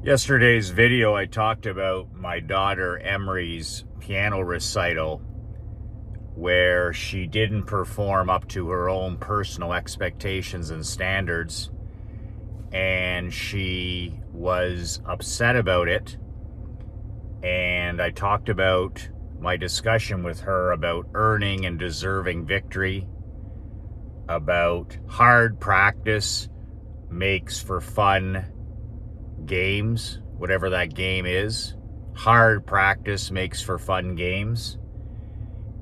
Yesterday's video, I talked about my daughter Emery's piano recital where she didn't perform up to her own personal expectations and standards, and she was upset about it. And I talked about my discussion with her about earning and deserving victory, about hard practice makes for fun games, whatever that game is. Hard practice makes for fun games.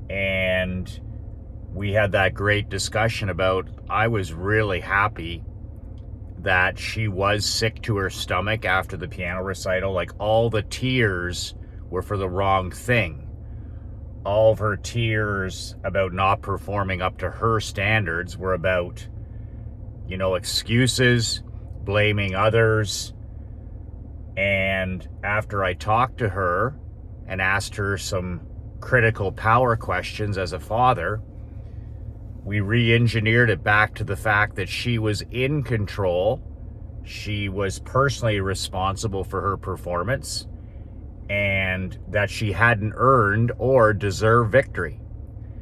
And we had that great discussion about, I was really happy that she was sick to her stomach after the piano recital. Like, all the tears were for the wrong thing. All of her tears about not performing up to her standards were about, excuses, blaming others. And after I talked to her and asked her some critical power questions as a father, we re-engineered it back to the fact that she was in control. She was personally responsible for her performance, and that she hadn't earned or deserved victory.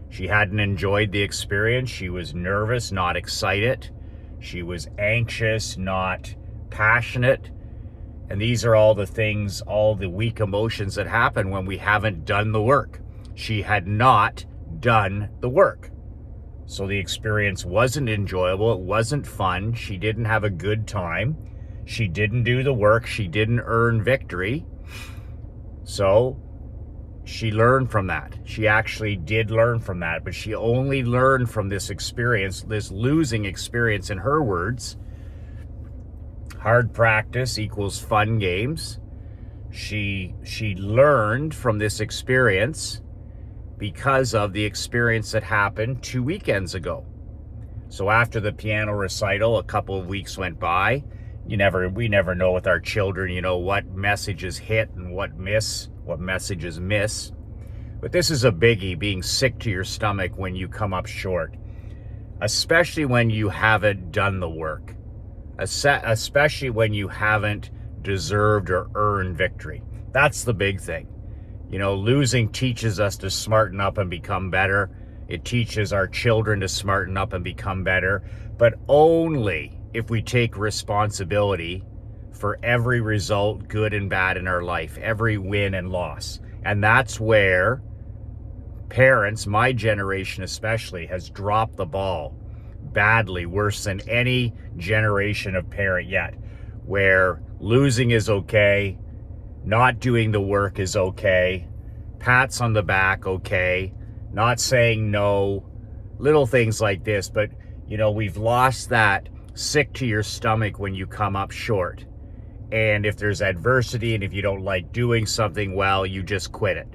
She hadn't enjoyed the experience. She was nervous, not excited. She was anxious, not passionate. And these are all the things, all the weak emotions that happen when we haven't done the work. She had not done the work. So the experience wasn't enjoyable. It wasn't fun. She didn't have a good time. She didn't do the work. She didn't earn victory. So she learned from that. She actually did learn from that, but she only learned from this experience, this losing experience, in her words. Hard practice equals fun games. She learned from this experience because of the experience that happened 2 weekends ago. So after the piano recital, a couple of weeks went by. We never know with our children, what messages hit and what messages miss. But this is a biggie, being sick to your stomach when you come up short, especially when you haven't done the work. Especially when you haven't deserved or earned victory. That's the big thing. Losing teaches us to smarten up and become better. It teaches our children to smarten up and become better, but only if we take responsibility for every result, good and bad, in our life, every win and loss. And that's where parents, my generation especially, has dropped the ball badly, worse than any generation of parent yet, where losing is okay, not doing the work is okay, pats on the back okay, not saying no, little things like this. But we've lost that sick to your stomach when you come up short. And if there's adversity and if you don't like doing something well, you just quit it.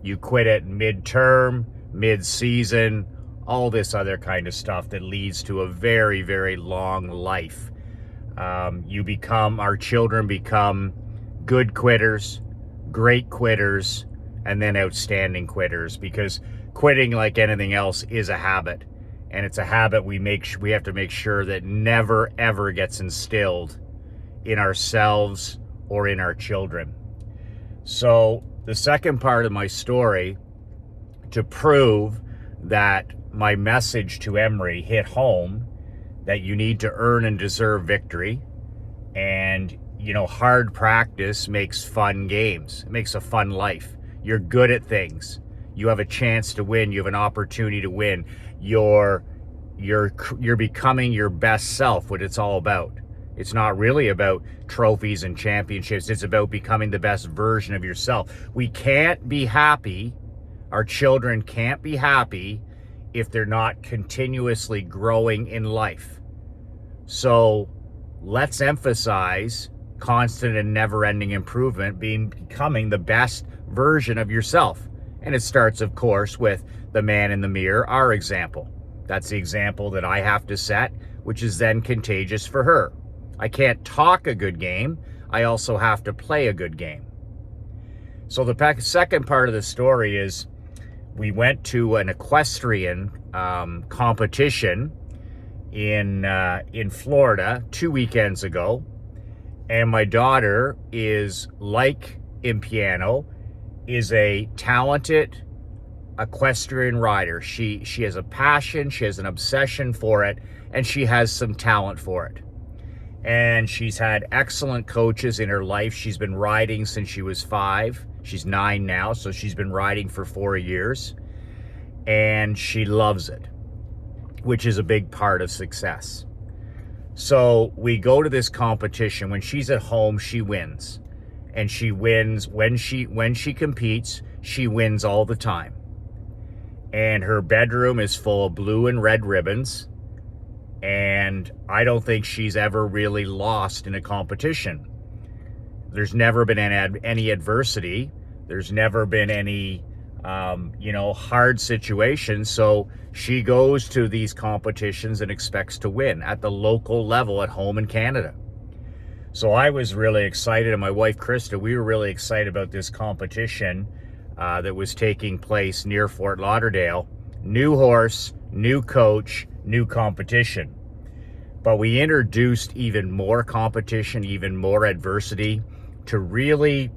You quit it mid-term, mid-season, all this other kind of stuff that leads to a very, very long life. Our children become good quitters, great quitters, and then outstanding quitters, because quitting, like anything else, is a habit. And it's a habit we have to make sure that never, ever gets instilled in ourselves or in our children. So the second part of my story, to prove that my message to Emery hit home, that you need to earn and deserve victory, and hard practice makes fun games. It makes a fun life. You're good at things. You have a chance to win. You have an opportunity to win. You're becoming your best self, what it's all about. It's not really about trophies and championships. It's about becoming the best version of yourself. We can't be happy. Our children can't be happy if they're not continuously growing in life. So let's emphasize constant and never-ending improvement, becoming the best version of yourself. And it starts, of course, with the man in the mirror, our example. That's the example that I have to set, which is then contagious for her. I can't talk a good game. I also have to play a good game. So the second part of the story is, we went to an equestrian competition in Florida 2 weekends ago, And my daughter is, like in piano, is a talented equestrian rider. She has a passion, she has an obsession for it, and she has some talent for it. And she's had excellent coaches in her life. She's been riding since she was 5. She's 9 now, so she's been riding for 4 years. And she loves it, which is a big part of success. So we go to this competition. When she's at home, she wins. And she wins when she competes, she wins all the time. And her bedroom is full of blue and red ribbons. And I don't think she's ever really lost in a competition. There's never been any adversity. There's never been any, hard situations. So she goes to these competitions and expects to win at the local level at home in Canada. So I was really excited, and my wife, Krista, we were really excited about this competition that was taking place near Fort Lauderdale. New horse, new coach, new competition. But we introduced even more competition, even more adversity to really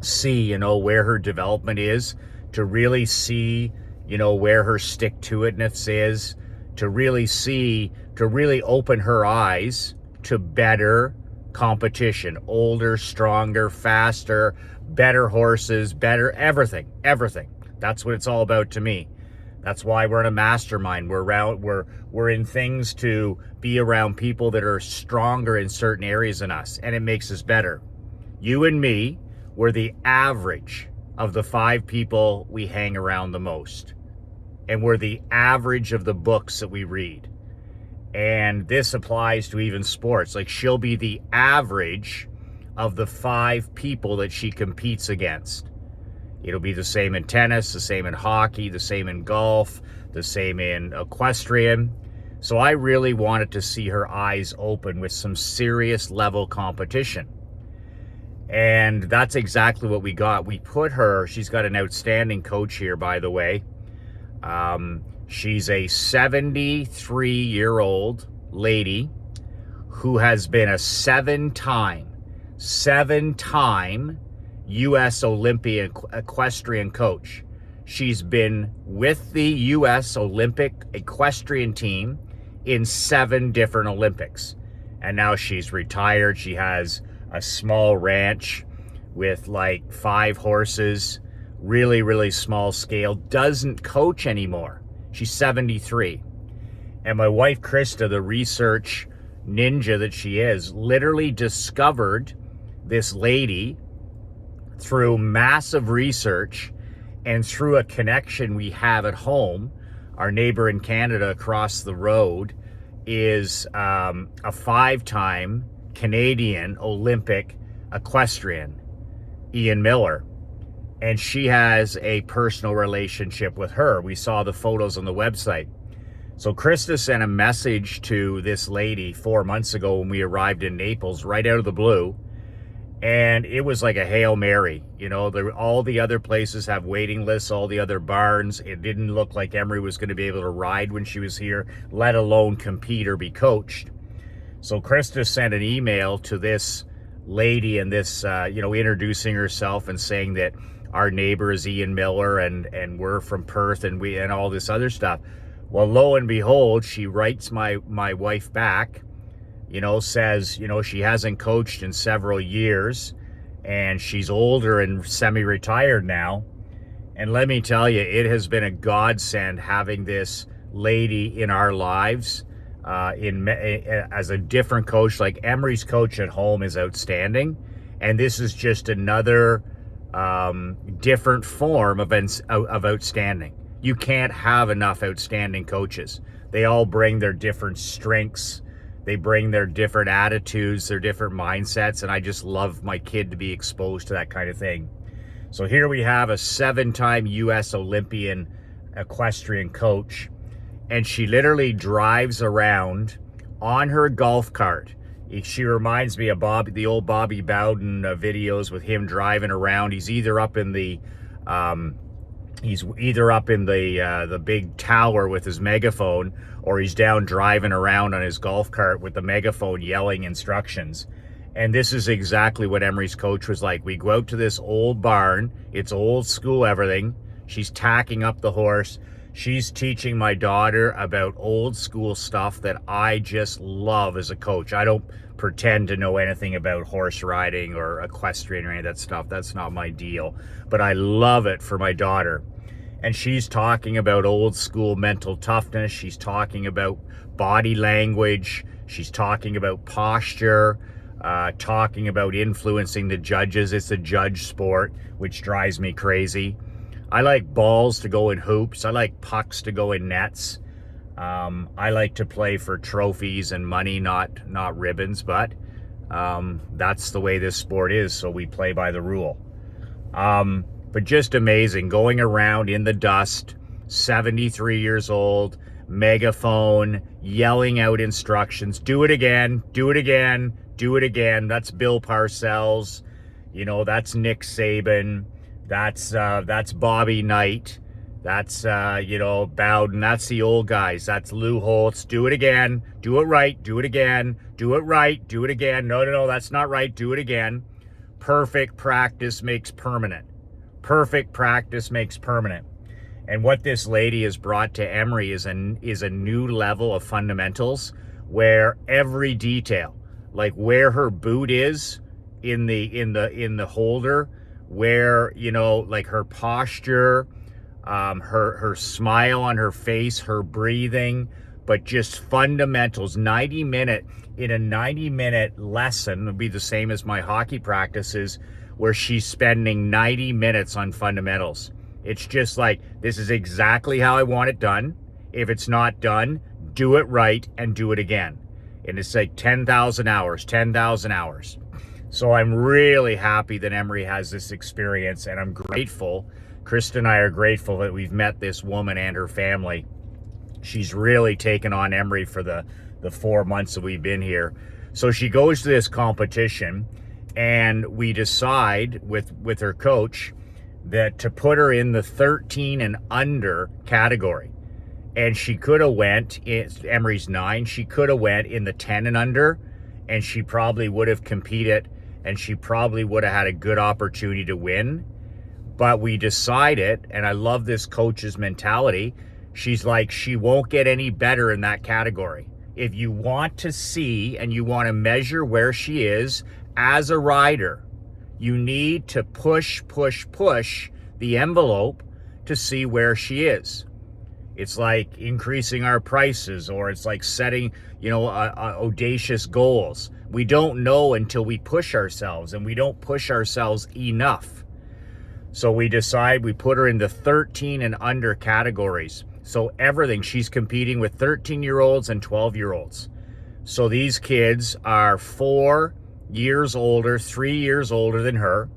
see, where her development is, to really see, where her stick-to-itness is, to really see, to really open her eyes to better competition, older, stronger, faster, better horses, better everything. That's what it's all about to me. That's why we're in a mastermind. We're in things to be around people that are stronger in certain areas than us, and it makes us better. You and me, we're the average of the 5 people we hang around the most. And we're the average of the books that we read. And this applies to even sports. Like, she'll be the average of the 5 people that she competes against. It'll be the same in tennis, the same in hockey, the same in golf, the same in equestrian. So I really wanted to see her eyes open with some serious level competition. And that's exactly what we got. We put her, she's got an outstanding coach here, by the way. She's a 73-year-old lady who has been a 7-time U.S. Olympian equestrian coach. She's been with the U.S. Olympic equestrian team in 7 different Olympics. And now she's retired. She has a small ranch with like 5 horses, really, really small scale, doesn't coach anymore. She's 73. And my wife, Krista, the research ninja that she is, literally discovered this lady through massive research and through a connection we have at home. Our neighbor in Canada across the road is a 5-time Canadian Olympic equestrian, Ian Miller. And she has a personal relationship with her. We saw the photos on the website. So Krista sent a message to this lady 4 months ago when we arrived in Naples, right out of the blue. And it was like a Hail Mary. All the other places have waiting lists, all the other barns. It didn't look like Emery was going to be able to ride when she was here, let alone compete or be coached. So Krista sent an email to this lady and this, introducing herself and saying that our neighbor is Ian Miller and we're from Perth and all this other stuff. Well, lo and behold, she writes my wife back, says, she hasn't coached in several years and she's older and semi-retired now. And let me tell you, it has been a godsend having this lady in our lives as a different coach. Like, Emery's coach at home is outstanding. And this is just another different form of outstanding. You can't have enough outstanding coaches. They all bring their different strengths. They bring their different attitudes, their different mindsets, and I just love my kid to be exposed to that kind of thing. So here we have a 7-time U.S. Olympian equestrian coach, and she literally drives around on her golf cart. She reminds me of the old Bobby Bowden videos with him driving around. He's either up in the big tower with his megaphone, or he's down driving around on his golf cart with the megaphone yelling instructions. And this is exactly what Emery's coach was like. We go out to this old barn. It's old school everything. She's tacking up the horse. She's teaching my daughter about old school stuff that I just love as a coach. I don't pretend to know anything about horse riding or equestrian or any of that stuff. That's not my deal. But I love it for my daughter. And she's talking about old school mental toughness. She's talking about body language. She's talking about posture, talking about influencing the judges. It's a judge sport, which drives me crazy. I like balls to go in hoops. I like pucks to go in nets. I like to play for trophies and money, not ribbons, but that's the way this sport is, so we play by the rule. But just amazing, going around in the dust, 73 years old, megaphone, yelling out instructions, do it again, do it again, do it again. That's Bill Parcells, that's Nick Saban, that's Bobby Knight, that's, Bowden, that's the old guys, that's Lou Holtz, do it again, do it right, do it again, do it right, do it again, no, that's not right, do it again. Perfect practice makes permanent. Perfect practice makes permanent. And what this lady has brought to Emery is a new level of fundamentals where every detail, like where her boot is in the holder, where, like her posture, her smile on her face, her breathing, but just fundamentals. In a 90-minute lesson would be the same as my hockey practices, where she's spending 90 minutes on fundamentals. It's just like, this is exactly how I want it done. If it's not done, do it right and do it again. And it's like 10,000 hours. So I'm really happy that Emery has this experience, and I'm grateful. Krista and I are grateful that we've met this woman and her family. She's really taken on Emery for the 4 months that we've been here. So she goes to this competition, and we decide with her coach that to put her in the 13 and under category. And she could have went, Emery's 9, she could have went in the 10 and under, and she probably would have competed, and she probably would have had a good opportunity to win. But we decided, and I love this coach's mentality, she's like, she won't get any better in that category. If you want to see and you want to measure where she is as a rider, you need to push the envelope to see where she is. It's like increasing our prices, or it's like setting, audacious goals. We don't know until we push ourselves, and we don't push ourselves enough. So we decide we put her in the 13 and under categories. So everything, she's competing with 13-year-olds and 12-year-olds. So these kids are 4 years older, 3 years older than her.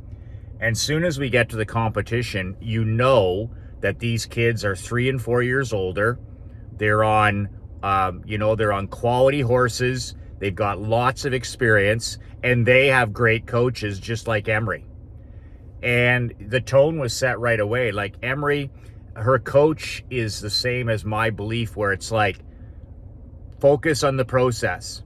And soon as we get to the competition, that these kids are 3 and 4 years older. They're on, they're on quality horses. They've got lots of experience, and they have great coaches just like Emery. And the tone was set right away. Like Emery, her coach is the same as my belief, where it's like, focus on the process.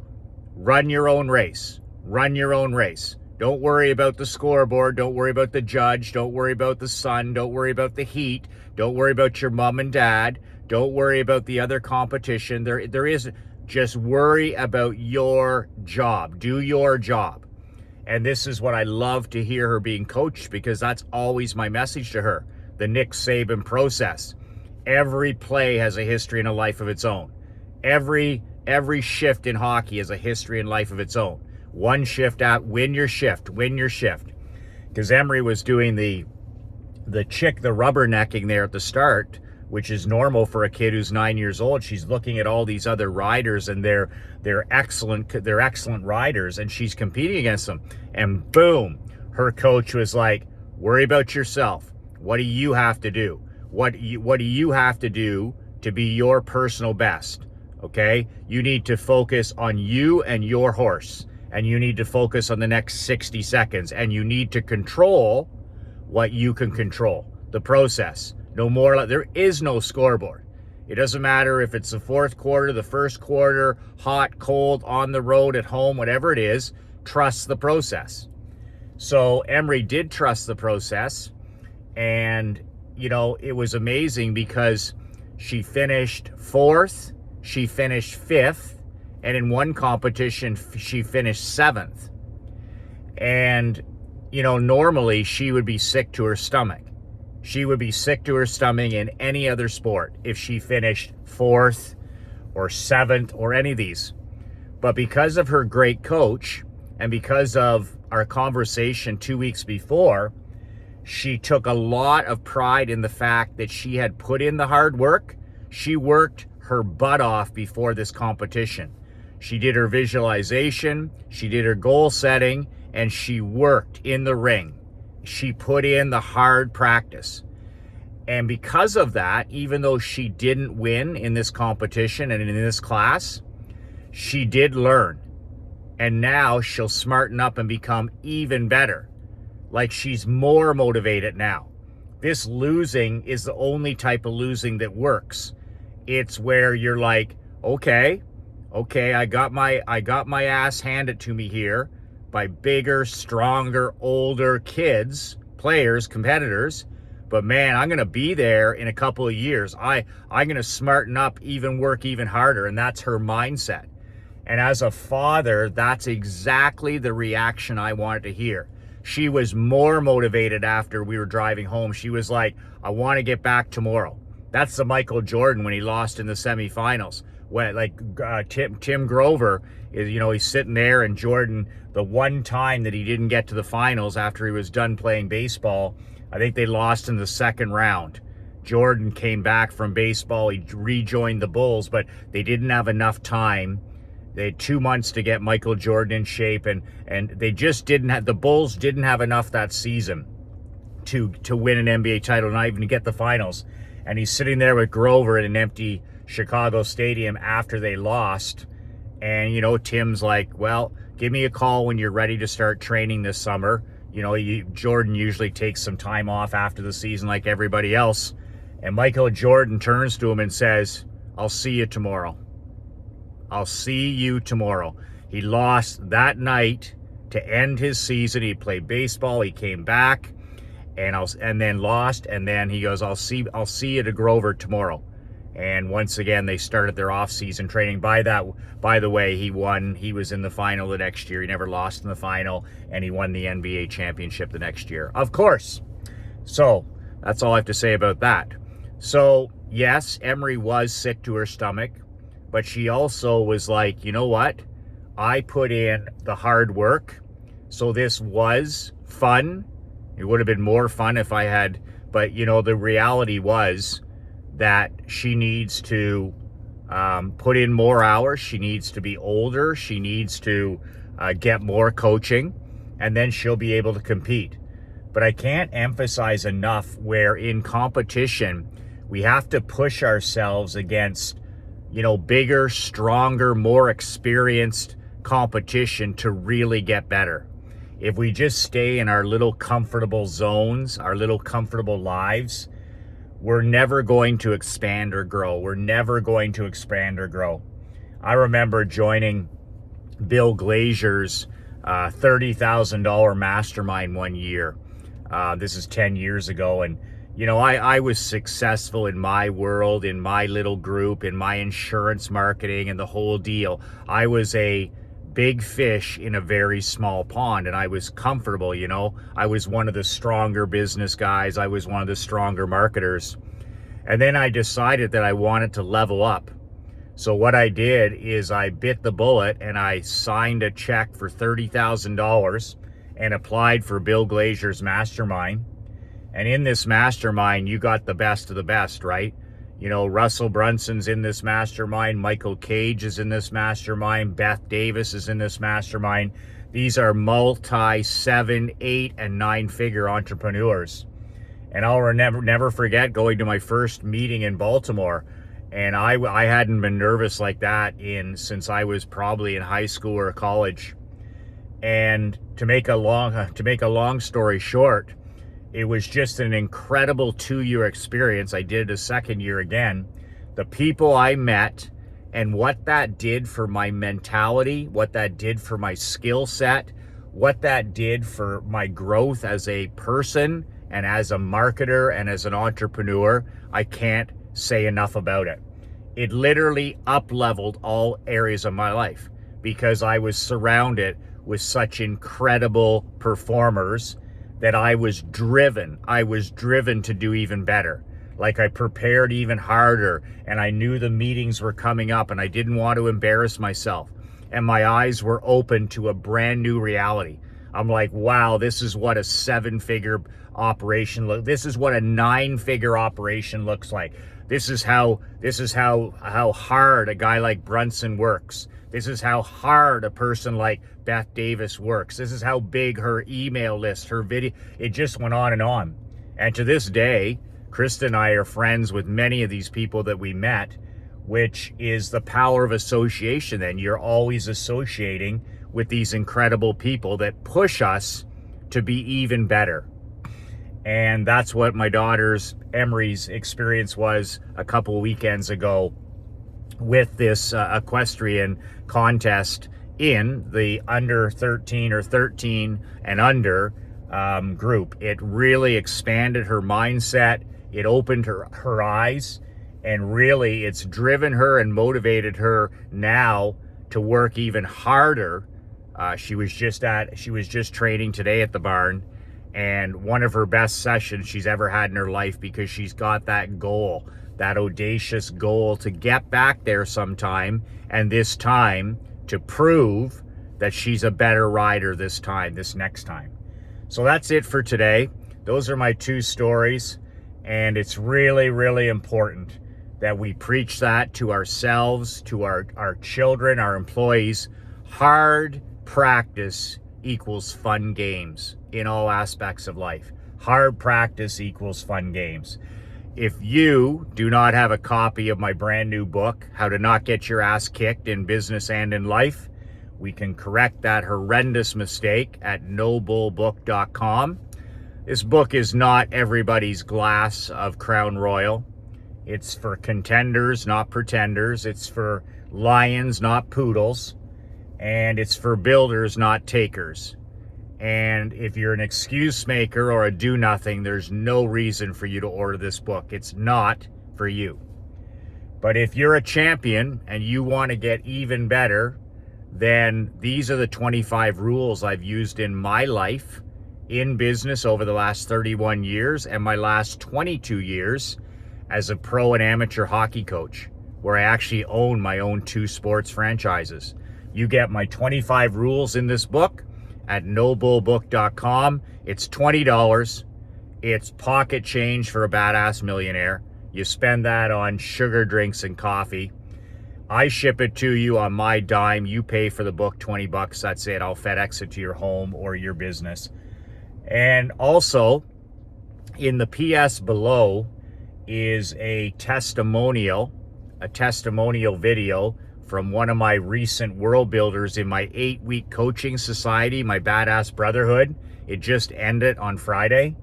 Run your own race. Run your own race. Don't worry about the scoreboard. Don't worry about the judge. Don't worry about the sun. Don't worry about the heat. Don't worry about your mom and dad. Don't worry about the other competition. There is, just worry about your job. Do your job. And this is what I love to hear her being coached, because that's always my message to her. The Nick Saban process. Every play has a history and a life of its own. Every shift in hockey has a history and life of its own. One shift out, win your shift. Because Emery was doing the rubbernecking there at the start, which is normal for a kid who's 9 years old. She's looking at all these other riders, and they're excellent riders, and she's competing against them. And boom, her coach was like, worry about yourself. What do you have to do? What do you have to do to be your personal best? Okay? You need to focus on you and your horse, and you need to focus on the next 60 seconds, and you need to control what you can control, the process. No more, there is no scoreboard. It doesn't matter if it's the fourth quarter, the first quarter, hot, cold, on the road, at home, whatever it is. trust the process. So Emery did trust the process, and it was amazing because she finished 4th, she finished 5th, and in one competition she finished 7th. And normally she would be sick to her stomach. She would be sick to her stomach in any other sport if she finished 4th or 7th or any of these. But because of her great coach and because of our conversation 2 weeks before, she took a lot of pride in the fact that she had put in the hard work. She worked her butt off before this competition. She did her visualization, she did her goal setting, and she worked in the ring. She put in the hard practice. And because of that, even though she didn't win in this competition and in this class, she did learn. And now she'll smarten up and become even better. Like, she's more motivated now. This losing is the only type of losing that works. It's where you're like, okay, I got my ass handed to me here by bigger, stronger, older kids, players, competitors. But man, I'm going to be there in a couple of years. I'm going to smarten up, work even harder. And that's her mindset. And as a father, that's exactly the reaction I wanted to hear. She was more motivated after we were driving home. She was like, I want to get back tomorrow. That's the Michael Jordan when he lost in the semifinals. When Tim Grover is, he's sitting there, and Jordan, the one time that he didn't get to the finals after he was done playing baseball, I think they lost in the second round. Jordan came back from baseball. He rejoined the Bulls, but they didn't have enough time. They had 2 months to get Michael Jordan in shape, and they just didn't have, the Bulls didn't have enough that season to win an NBA title, not even to get the finals. And he's sitting there with Grover in an empty Chicago stadium after they lost. And, Tim's like, well, give me a call when you're ready to start training this summer. Jordan usually takes some time off after the season like everybody else. And Michael Jordan turns to him and says, I'll see you tomorrow. I'll see you tomorrow. He lost that night to end his season. He played baseball. He came back and then lost. And then he goes, I'll see you to Grover tomorrow. And once again, they started their off-season training. By the way, he won. He was in the final the next year. He never lost in the final, and he won the NBA championship the next year, of course. So that's all I have to say about that. So yes, Emery was sick to her stomach, but she also was like, you know what? I put in the hard work. So this was fun. It would have been more fun if I had, but the reality was that she needs to put in more hours. She needs to be older. She needs to get more coaching, and then she'll be able to compete. But I can't emphasize enough where in competition, we have to push ourselves against, bigger, stronger, more experienced competition to really get better. If we just stay in our little comfortable zones, our little comfortable lives, we're never going to expand or grow. We're never going to expand or grow. I remember joining Bill Glazier's $30,000 mastermind one year. This is 10 years ago. And, I was successful in my world, in my little group, in my insurance marketing and the whole deal. I was a big fish in a very small pond, and I was comfortable, I was one of the stronger business guys. I was one of the stronger marketers. And then I decided that I wanted to level up. So what I did is I bit the bullet and I signed a check for $30,000 and applied for Bill Glazier's mastermind. And in this mastermind, you got the best of the best, right? Russell Brunson's in this mastermind. Michael Cage is in this mastermind. Beth Davis is in this mastermind. These are multi 7, 8, and 9-figure entrepreneurs. And I'll never forget going to my first meeting in Baltimore. And I hadn't been nervous like that since I was probably in high school or college. And to make a long story short, it was just an incredible 2-year experience. I did it a second year again. The people I met and what that did for my mentality, what that did for my skill set, what that did for my growth as a person and as a marketer and as an entrepreneur, I can't say enough about it. It literally up-leveled all areas of my life because I was surrounded with such incredible performers that I was driven to do even better. Like, I prepared even harder, and I knew the meetings were coming up, and I didn't want to embarrass myself. And my eyes were open to a brand new reality. I'm like, wow, this is what a 7-figure operation this is what a 9-figure operation looks like. This is how hard a guy like Brunson works. This is how hard a person like Beth Davis works. This is how big her email list, her video, it just went on and on. And to this day, Krista and I are friends with many of these people that we met, which is the power of association. Then you're always associating with these incredible people that push us to be even better. And that's what my daughter's, Emery's, experience was a couple of weekends ago with this equestrian contest in the under 13 or 13 and under group. It really expanded her mindset. It opened her eyes, and really it's driven her and motivated her now to work even harder. She was just training today at the barn, and one of her best sessions she's ever had in her life, because she's got that goal, that audacious goal to get back there sometime, and this time to prove that she's a better rider this next time. So that's it for today. Those are my 2 stories, and it's really, really important that we preach that to ourselves, to our children, our employees. Hard practice equals fun games in all aspects of life. Hard practice equals fun games. If you do not have a copy of my brand new book, How to Not Get Your Ass Kicked in Business and in Life, we can correct that horrendous mistake at nobullbook.com. This book is not everybody's glass of Crown Royal. It's for contenders, not pretenders. It's for lions, not poodles. And it's for builders, not takers. And if you're an excuse maker or a do-nothing, there's no reason for you to order this book. It's not for you. But if you're a champion and you want to get even better, then these are the 25 rules I've used in my life, in business over the last 31 years, and my last 22 years as a pro and amateur hockey coach, where I actually own my own 2 sports franchises. You get my 25 rules in this book at nobullbook.com. It's $20. It's pocket change for a badass millionaire. You spend that on sugar drinks and coffee. I ship it to you on my dime. You pay for the book, $20. That's it. I'll FedEx it to your home or your business. And also, in the PS below is a testimonial video from one of my recent world builders in my 8-week coaching society, my Badass Brotherhood. It just ended on Friday.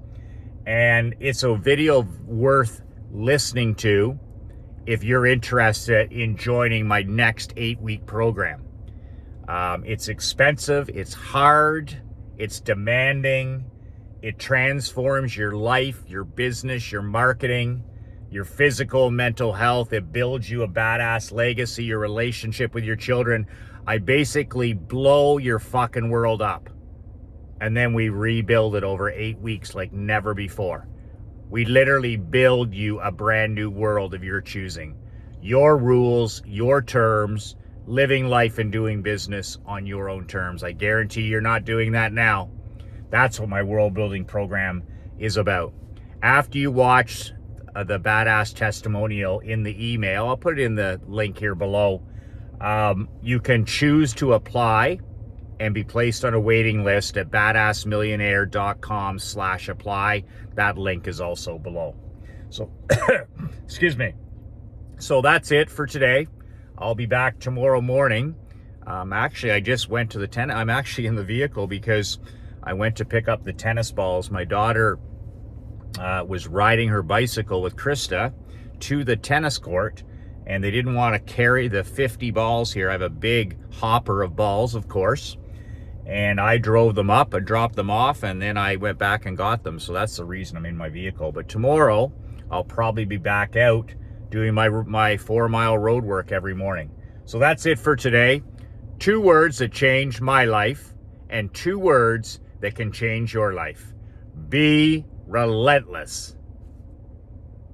And it's a video worth listening to if you're interested in joining my next 8-week program. It's expensive, it's hard, it's demanding, it transforms your life, your business, your marketing, your physical, mental health. It builds you a badass legacy, your relationship with your children. I basically blow your fucking world up. And then we rebuild it over 8 weeks like never before. We literally build you a brand new world of your choosing. Your rules, your terms, living life and doing business on your own terms. I guarantee you're not doing that now. That's what my world building program is about. After you watch the badass testimonial in the email, I'll put it in the link here below. You can choose to apply and be placed on a waiting list at badassmillionaire.com/apply. That link is also below. So, excuse me. So that's it for today. I'll be back tomorrow morning. Actually, I just went to the tennis. I'm actually in the vehicle because I went to pick up the tennis balls. My daughter was riding her bicycle with Krista to the tennis court, and they didn't want to carry the 50 balls here. I have a big hopper of balls, of course. And I drove them up and dropped them off, and then I went back and got them. So that's the reason I'm in my vehicle. But tomorrow, I'll probably be back out doing my 4-mile road work every morning. So that's it for today. 2 words that changed my life, and 2 words that can change your life. Be relentless.